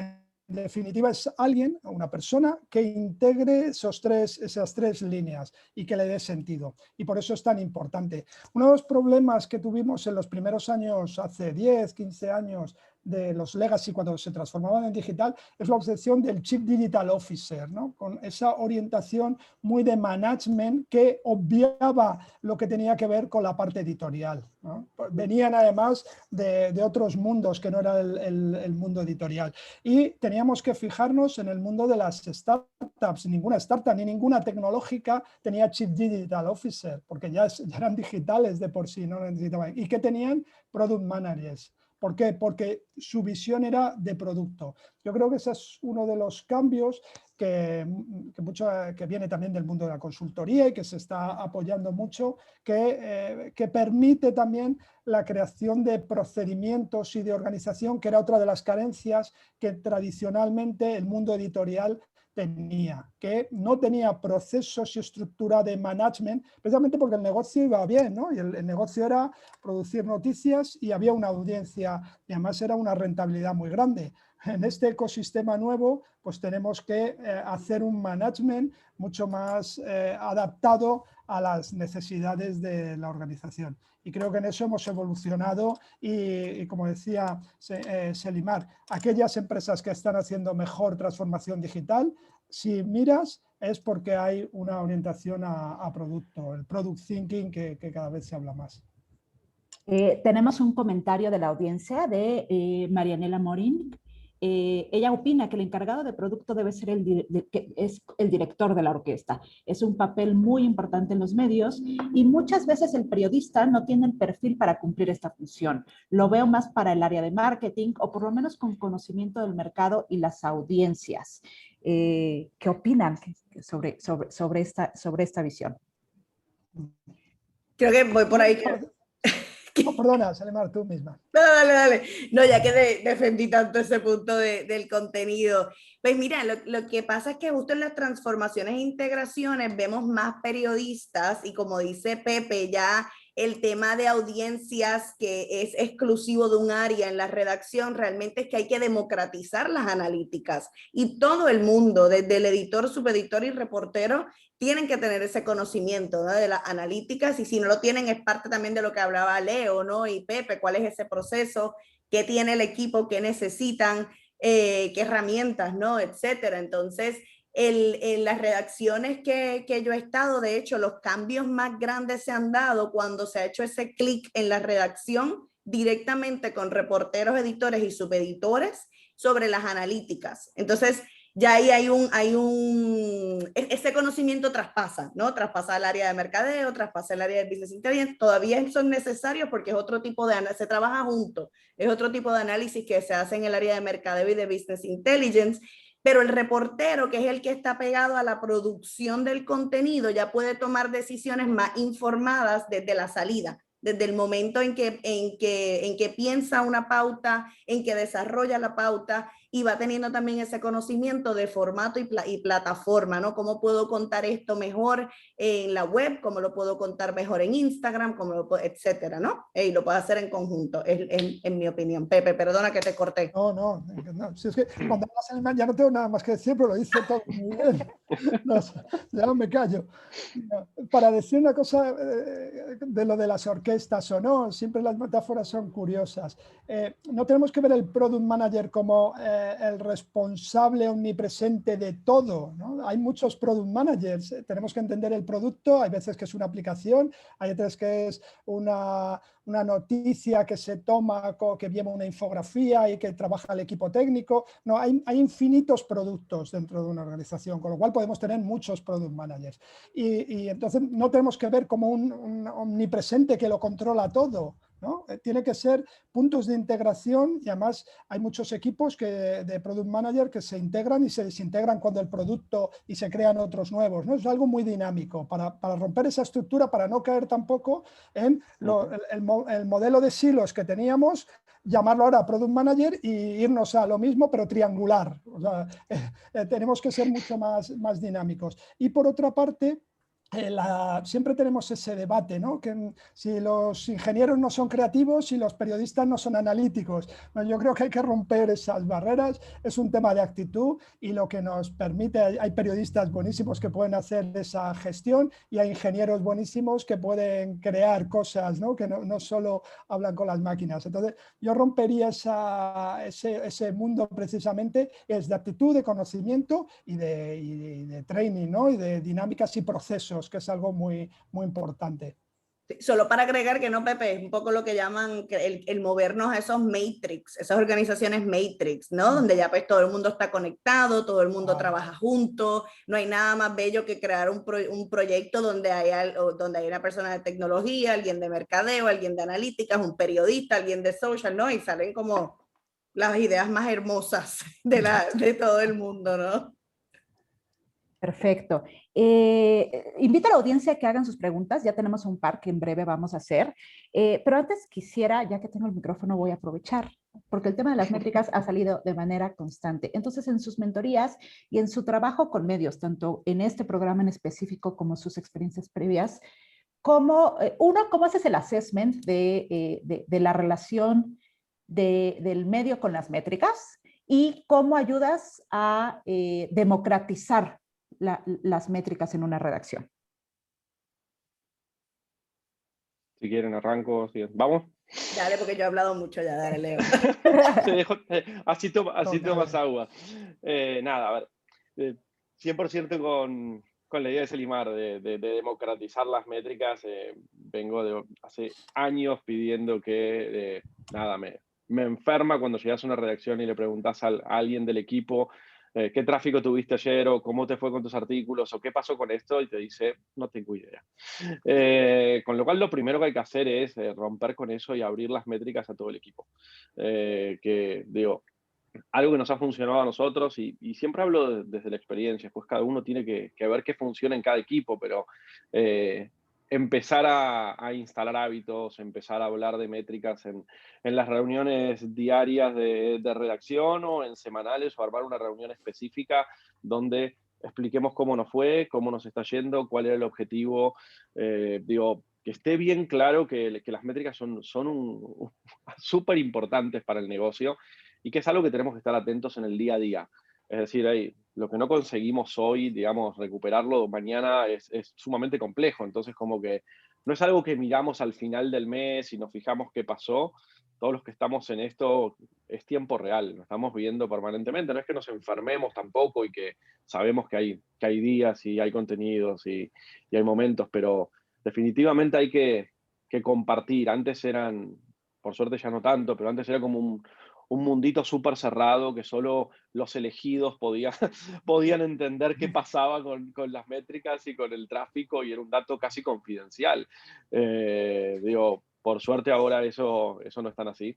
en definitiva es alguien, una persona que integre esas tres líneas y que le dé sentido. Y por eso es tan importante. Uno de los problemas que tuvimos en los primeros años, hace 10, 15 años, de los legacy cuando se transformaban en digital, es la obsesión del Chief Digital Officer, ¿no? Con esa orientación muy de management que obviaba lo que tenía que ver con la parte editorial, ¿no? Venían además de otros mundos que no era el mundo editorial. Y teníamos que fijarnos en el mundo de las startups. Ninguna startup ni ninguna tecnológica tenía Chief Digital Officer, porque ya eran digitales de por sí, no necesitaban. ¿Y qué tenían? Product Managers. ¿Por qué? Porque su visión era de producto. Yo creo que ese es uno de los cambios que viene también del mundo de la consultoría y que se está apoyando mucho, que permite también la creación de procedimientos y de organización, que era otra de las carencias que tradicionalmente el mundo editorial tenía, que no tenía procesos y estructura de management, precisamente porque el negocio iba bien, ¿no? Y el negocio era producir noticias y había una audiencia y además era una rentabilidad muy grande. en este ecosistema nuevo, pues tenemos que hacer un management mucho más adaptado a las necesidades de la organización. Y creo que en eso hemos evolucionado y como decía Selimar, aquellas empresas que están haciendo mejor transformación digital, si miras, es porque hay una orientación a producto, el product thinking que cada vez se habla más. Tenemos un comentario de la audiencia de Marianela Morín. Ella opina que el encargado de producto debe ser que es el director de la orquesta. Es un papel muy importante en los medios y muchas veces el periodista no tiene el perfil para cumplir esta función. Lo veo más para el área de marketing o por lo menos con conocimiento del mercado y las audiencias. ¿Qué opinan sobre esta visión? Creo que voy por ahí. Oh, perdona, Selimar, tú misma. No, dale. No, ya que defendí tanto ese punto del contenido. Pues mira, lo que pasa es que justo en las transformaciones e integraciones vemos más periodistas y como dice Pepe, ya el tema de audiencias que es exclusivo de un área en la redacción, realmente es que hay que democratizar las analíticas y todo el mundo, desde el editor, subeditor y reportero, tienen que tener ese conocimiento, ¿no?, de las analíticas, y si no lo tienen es parte también de lo que hablaba Leo, ¿no?, y Pepe, cuál es ese proceso, qué tiene el equipo, qué necesitan, qué herramientas, ¿no?, etcétera. Entonces, en las redacciones que yo he estado, de hecho, los cambios más grandes se han dado cuando se ha hecho ese clic en la redacción directamente con reporteros, editores y subeditores sobre las analíticas. Entonces, ya ahí ese conocimiento traspasa, ¿no? Traspasa el área de mercadeo, traspasa el área de business intelligence, todavía son necesarios porque es otro tipo de análisis, se trabaja junto, es otro tipo de análisis que se hace en el área de mercadeo y de business intelligence, pero el reportero, que es el que está pegado a la producción del contenido, ya puede tomar decisiones más informadas desde la salida, desde el momento en que piensa una pauta, en que desarrolla la pauta, y va teniendo también ese conocimiento de formato y plataforma, ¿no? ¿Cómo puedo contar esto mejor en la web? ¿Cómo lo puedo contar mejor en Instagram? Etcétera, ¿no? Y lo puedo hacer en conjunto, en mi opinión. Pepe, perdona que te corté. No. Si es que cuando hablas alemán ya no tengo nada más que decir, pero lo dice todo muy bien. No, ya me callo. No, para decir una cosa de lo de las orquestas o no, siempre las metáforas son curiosas. No tenemos que ver el product manager como el responsable omnipresente de todo, ¿no? Hay muchos product managers, tenemos que entender el producto, hay veces que es una aplicación, hay veces que es una noticia que se toma, que lleva una infografía y que trabaja el equipo técnico. No, hay infinitos productos dentro de una organización, con lo cual podemos tener muchos product managers. Y entonces no tenemos que ver como un omnipresente que lo controla todo, ¿no? Tiene que ser puntos de integración, y además hay muchos equipos de Product Manager que se integran y se desintegran cuando el producto y se crean otros nuevos, ¿no? Es algo muy dinámico para romper esa estructura, para no caer tampoco en el modelo de silos que teníamos, llamarlo ahora Product Manager y irnos a lo mismo pero triangular. O sea, tenemos que ser mucho más dinámicos. Y por otra parte, siempre tenemos ese debate, ¿no? Que si los ingenieros no son creativos y los periodistas no son analíticos. Bueno, yo creo que hay que romper esas barreras, es un tema de actitud, y lo que nos permite, hay periodistas buenísimos que pueden hacer esa gestión y hay ingenieros buenísimos que pueden crear cosas, ¿no? Que no solo hablan con las máquinas. Entonces yo rompería ese mundo precisamente, es de actitud, de conocimiento y de training, ¿no? Y de dinámicas y procesos, que es algo muy importante. Solo para agregar que no, Pepe, es un poco lo que llaman el movernos a esos matrix, esas organizaciones matrix, ¿no? Donde ya pues todo el mundo está conectado, todo el mundo trabaja junto, no hay nada más bello que crear un proyecto donde hay una persona de tecnología, alguien de mercadeo, alguien de analíticas, un periodista, alguien de social, ¿no? Y salen como las ideas más hermosas de todo el mundo, ¿no? Perfecto. Invito a la audiencia a que hagan sus preguntas. Ya tenemos un par que en breve vamos a hacer. Pero antes quisiera, ya que tengo el micrófono, voy a aprovechar, porque el tema de las métricas ha salido de manera constante. Entonces, en sus mentorías y en su trabajo con medios, tanto en este programa en específico como sus experiencias previas, ¿cómo haces el assessment de la relación del medio con las métricas? y cómo ayudas a democratizar las métricas en una redacción. Si quieren arranco, ¿vamos? Dale, porque yo he hablado mucho ya, dale, Leo. Así tomas agua. Nada, a ver, 100% con la idea de Selimar, de democratizar las métricas. Vengo de hace años pidiendo que, nada, me enferma cuando llegas a una redacción y le preguntas a alguien del equipo qué tráfico tuviste ayer, o cómo te fue con tus artículos, o qué pasó con esto, y te dice, no tengo idea. Con lo cual, lo primero que hay que hacer es romper con eso y abrir las métricas a todo el equipo. Que, digo, algo que nos ha funcionado a nosotros, y siempre hablo desde la experiencia, pues cada uno tiene que ver qué funciona en cada equipo, pero empezar a instalar hábitos, empezar a hablar de métricas en las reuniones diarias de redacción, o en semanales, o armar una reunión específica donde expliquemos cómo nos fue, cómo nos está yendo, cuál era el objetivo. Digo, que esté bien claro que las métricas son súper importantes para el negocio, y que es algo que tenemos que estar atentos en el día a día. Es decir, lo que no conseguimos hoy, digamos, recuperarlo mañana es sumamente complejo. Entonces, como que no es algo que miramos al final del mes y nos fijamos qué pasó. Todos los que estamos en esto es tiempo real, lo estamos viviendo permanentemente. No es que nos enfermemos tampoco, y que sabemos que hay días y hay contenidos y hay momentos, pero definitivamente hay que compartir. Antes eran, por suerte ya no tanto, pero antes era como un mundito súper cerrado, que solo los elegidos podían entender qué pasaba con las métricas y con el tráfico, y era un dato casi confidencial. Digo, por suerte ahora eso no es tan así.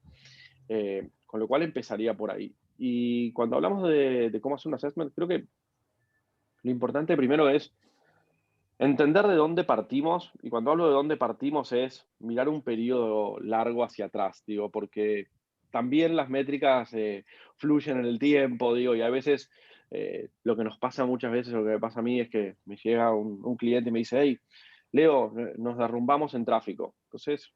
Con lo cual empezaría por ahí. Y cuando hablamos de cómo hacer un assessment, creo que lo importante primero es entender de dónde partimos. Y cuando hablo de dónde partimos es mirar un periodo largo hacia atrás, digo, porque también las métricas fluyen en el tiempo, digo, y a veces lo que nos pasa muchas veces, lo que me pasa a mí, es que me llega un cliente y me dice, hey, Leo, nos derrumbamos en tráfico. Entonces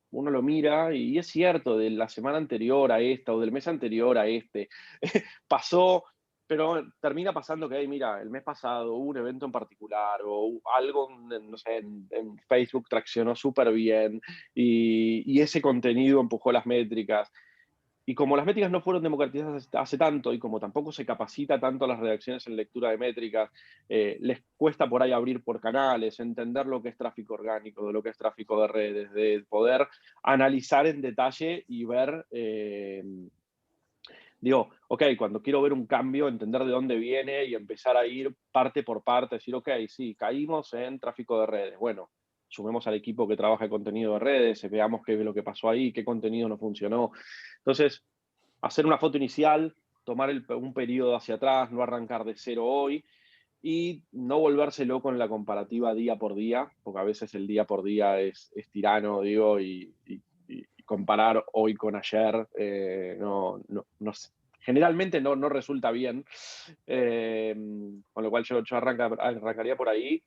uno lo mira y es cierto, de la semana anterior a esta, o del mes anterior a este, pasó. Pero termina pasando que, hey, mira, el mes pasado hubo un evento en particular, o algo, no sé, en Facebook traccionó súper bien, y ese contenido empujó las métricas. Y como las métricas no fueron democratizadas hace tanto, y como tampoco se capacita tanto a las redacciones en lectura de métricas, les cuesta por ahí abrir por canales, entender lo que es tráfico orgánico, de lo que es tráfico de redes, de poder analizar en detalle y ver... digo, ok, cuando quiero ver un cambio, entender de dónde viene y empezar a ir parte por parte, decir, ok, sí, caímos en tráfico de redes. Bueno, sumemos al equipo que trabaja el contenido de redes, veamos qué es lo que pasó ahí, qué contenido no funcionó. Entonces, hacer una foto inicial, tomar un periodo hacia atrás, no arrancar de cero hoy, y no volverse loco en la comparativa día por día, porque a veces el día por día es tirano, digo, y comparar hoy con ayer generalmente no resulta bien. Con lo cual yo arrancaría por ahí,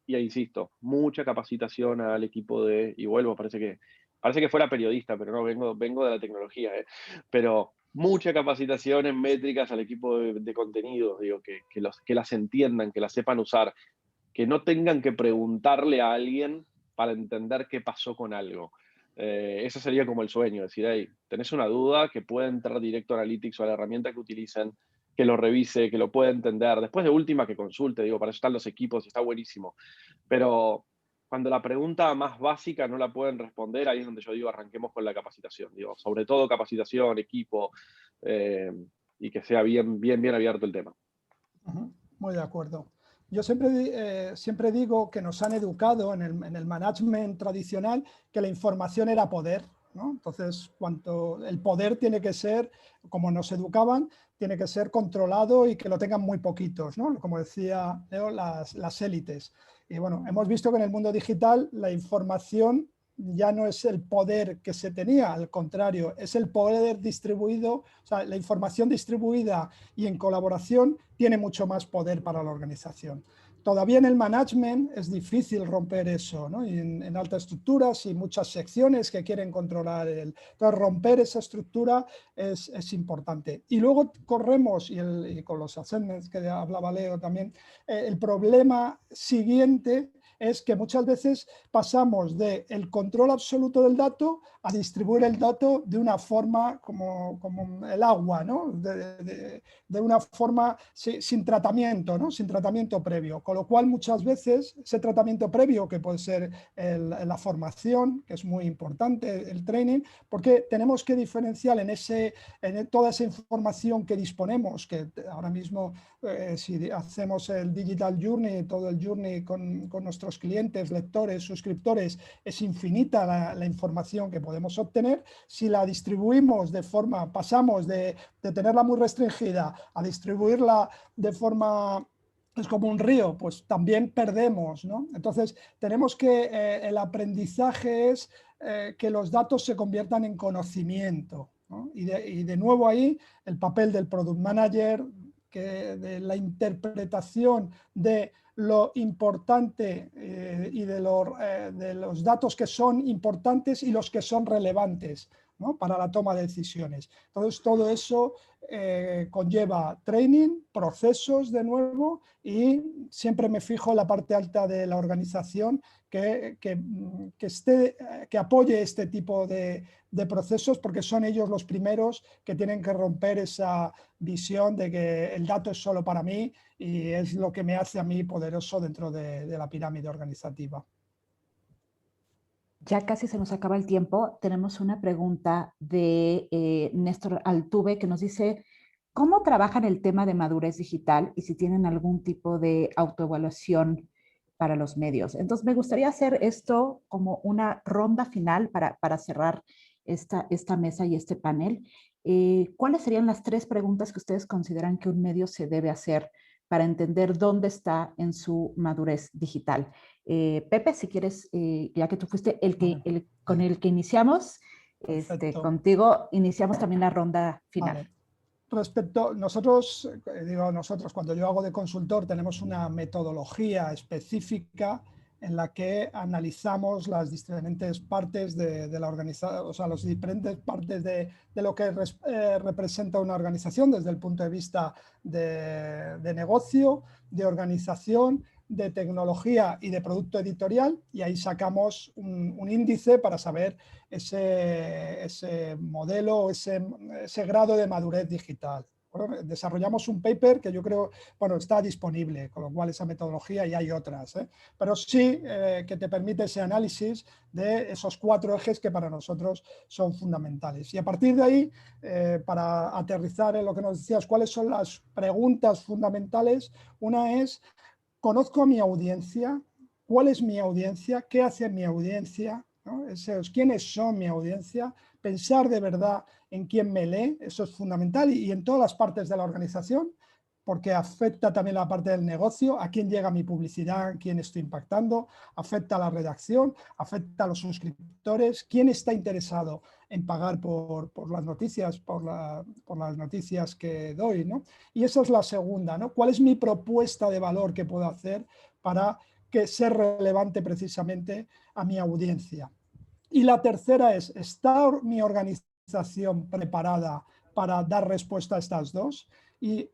y insisto, mucha capacitación al equipo y vuelvo, parece que fuera periodista, pero no, vengo de la tecnología, pero mucha capacitación en métricas al equipo de contenidos, digo, que las entiendan, que las sepan usar, que no tengan que preguntarle a alguien para entender qué pasó con algo. Ese sería como el sueño, decir, hey, tenés una duda, que pueda entrar directo a Analytics o a la herramienta que utilicen, que lo revise, que lo pueda entender. Después de última, que consulte, digo, para eso están los equipos y está buenísimo. Pero cuando la pregunta más básica no la pueden responder, ahí es donde yo digo, arranquemos con la capacitación. Digo, sobre todo capacitación, equipo, y que sea bien abierto el tema. Muy de acuerdo. Yo siempre digo que nos han educado en el management tradicional que la información era poder, ¿no? Entonces, el poder tiene que ser, como nos educaban, tiene que ser controlado y que lo tengan muy poquitos, ¿no? Como decía Leo, las élites. Y bueno, hemos visto que en el mundo digital la información ya no es el poder que se tenía, al contrario, es el poder distribuido, o sea, la información distribuida y en colaboración tiene mucho más poder para la organización. todavía en el management es difícil romper eso, ¿no? Y en altas estructuras y muchas secciones que quieren controlar entonces romper esa estructura es importante. Y luego corremos, y con los assessments que hablaba Leo también, el problema siguiente es que muchas veces pasamos del control absoluto del dato a distribuir el dato de una forma como el agua, ¿no? De una forma sin tratamiento, ¿no? Sin tratamiento previo. Con lo cual muchas veces ese tratamiento previo, que puede ser la formación, que es muy importante, el training, porque tenemos que diferenciar en toda esa información que disponemos, que ahora mismo si hacemos el Digital Journey, todo el journey con nuestros clientes, lectores, suscriptores, es infinita la información que podemos obtener. Si la distribuimos de forma, pasamos de tenerla muy restringida a distribuirla de forma... es como un río, pues también perdemos, ¿no? Entonces, tenemos que el aprendizaje es que los datos se conviertan en conocimiento, ¿no? Y de nuevo ahí el papel del Product Manager, de la interpretación de lo importante y de los datos que son importantes y los que son relevantes, ¿no? Para la toma de decisiones. Entonces, todo eso conlleva training, procesos de nuevo, y siempre me fijo en la parte alta de la organización que apoye este tipo de procesos, porque son ellos los primeros que tienen que romper esa visión de que el dato es solo para mí y es lo que me hace a mí poderoso dentro de la pirámide organizativa. Ya casi se nos acaba el tiempo. Tenemos una pregunta de Néstor Altuve que nos dice, ¿cómo trabajan el tema de madurez digital y si tienen algún tipo de autoevaluación para los medios? Entonces, me gustaría hacer esto como una ronda final para cerrar esta mesa y este panel. ¿Cuáles serían las 3 preguntas que ustedes consideran que un medio se debe hacer para entender dónde está en su madurez digital? Pepe, si quieres, ya que tú fuiste con el que iniciamos, contigo iniciamos también la ronda final. Vale. Respecto, nosotros, cuando yo hago de consultor, tenemos una metodología específica en la que analizamos las diferentes partes de la organización, o sea, las diferentes partes de lo que representa una organización desde el punto de vista de negocio, de organización, de tecnología y de producto editorial, y ahí sacamos un índice para saber ese modelo, ese grado de madurez digital. Bueno, desarrollamos un paper que yo creo, bueno, está disponible, con lo cual esa metodología, y hay otras, pero sí que te permite ese análisis de esos 4 ejes que para nosotros son fundamentales. Y a partir de ahí, para aterrizar en lo que nos decías, ¿cuáles son las preguntas fundamentales? Una es, ¿conozco a mi audiencia? ¿Cuál es mi audiencia? ¿Qué hace mi audiencia? ¿No? ¿Quiénes son mi audiencia? Pensar de verdad en quién me lee, eso es fundamental, y en todas las partes de la organización, porque afecta también la parte del negocio, a quién llega mi publicidad, a quién estoy impactando, afecta a la redacción, afecta a los suscriptores, quién está interesado en pagar por las noticias, por las noticias que doy, ¿no? Y esa es la segunda, ¿no? ¿Cuál es mi propuesta de valor que puedo hacer para ser relevante precisamente a mi audiencia? Y la tercera es, ¿está mi organización preparada para dar respuesta a estas dos? Y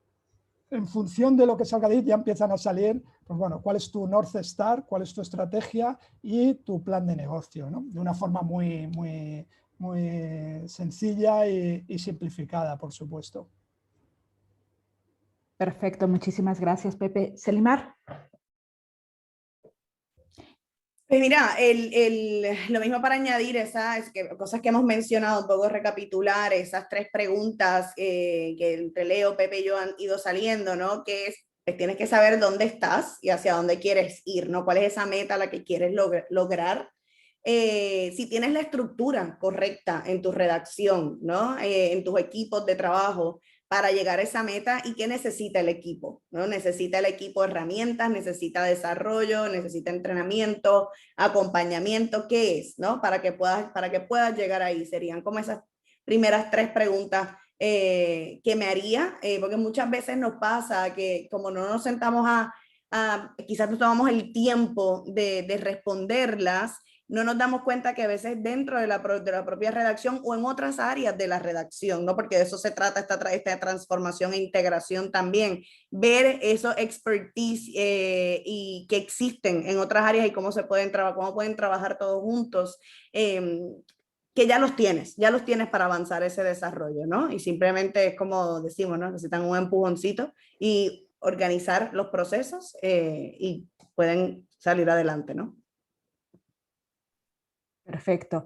en función de lo que salga de ahí ya empiezan a salir, pues bueno, cuál es tu North Star, cuál es tu estrategia y tu plan de negocio, ¿no? De una forma muy, muy, muy sencilla y simplificada, por supuesto. Perfecto, muchísimas gracias, Pepe. Selimar. Pues mira, lo mismo para añadir cosas que hemos mencionado, un poco recapitular esas 3 preguntas que entre Leo, Pepe y yo han ido saliendo, ¿no? Que es, pues tienes que saber dónde estás y hacia dónde quieres ir, ¿no? ¿Cuál es esa meta a la que quieres lograr? Si tienes la estructura correcta en tu redacción, ¿no? En tus equipos de trabajo, para llegar a esa meta, y qué necesita el equipo, ¿no? Necesita el equipo herramientas, necesita desarrollo, necesita entrenamiento, acompañamiento, ¿qué es, no? Para que puedas llegar ahí. Serían como esas primeras 3 preguntas que me haría, porque muchas veces nos pasa que como no nos sentamos a quizás no tomamos el tiempo de responderlas, no nos damos cuenta que a veces dentro de la propia redacción o en otras áreas de la redacción, ¿no? Porque de eso se trata esta transformación e integración también, ver esos expertise y que existen en otras áreas y cómo pueden trabajar todos juntos, que ya los tienes para avanzar ese desarrollo, ¿no? Y simplemente es como decimos, ¿no? Necesitan un empujoncito y organizar los procesos y pueden salir adelante, ¿no? Perfecto.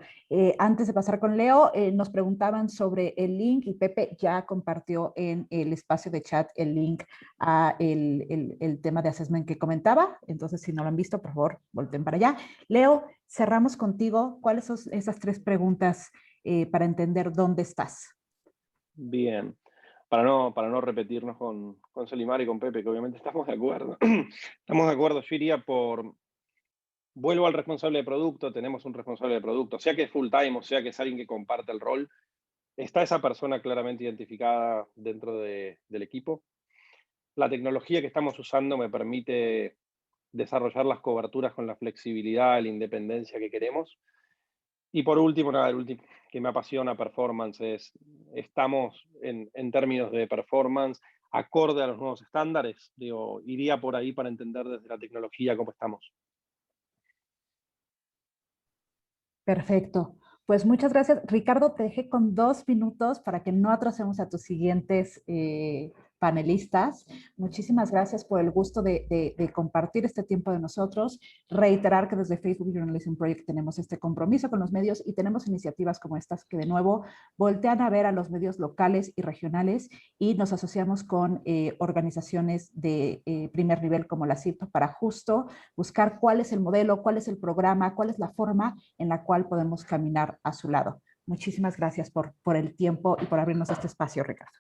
Antes de pasar con Leo, nos preguntaban sobre el link y Pepe ya compartió en el espacio de chat el link a el tema de assessment que comentaba. Entonces, si no lo han visto, por favor, volteen para allá. Leo, cerramos contigo. ¿Cuáles son esas 3 preguntas para entender dónde estás? Bien. Para no repetirnos con Solimar y con Pepe, que obviamente estamos de acuerdo. Estamos de acuerdo, yo iría por... Vuelvo al responsable de producto, tenemos un responsable de producto, sea que es full time o sea que es alguien que comparte el rol, está esa persona claramente identificada dentro del equipo. La tecnología que estamos usando me permite desarrollar las coberturas con la flexibilidad, la independencia que queremos. Y por último, nada, el último que me apasiona performance es, estamos en términos de performance acorde a los nuevos estándares. Digo, iría por ahí para entender desde la tecnología cómo estamos. Perfecto. Pues muchas gracias. Ricardo, te dejé con 2 minutos para que no atrasemos a tus siguientes panelistas. Muchísimas gracias por el gusto de compartir este tiempo de nosotros. Reiterar que desde Facebook Journalism Project tenemos este compromiso con los medios y tenemos iniciativas como estas que de nuevo voltean a ver a los medios locales y regionales y nos asociamos con organizaciones de primer nivel como la CIP para justo buscar cuál es el modelo, cuál es el programa, cuál es la forma en la cual podemos caminar a su lado. Muchísimas gracias por el tiempo y por abrirnos este espacio, Ricardo.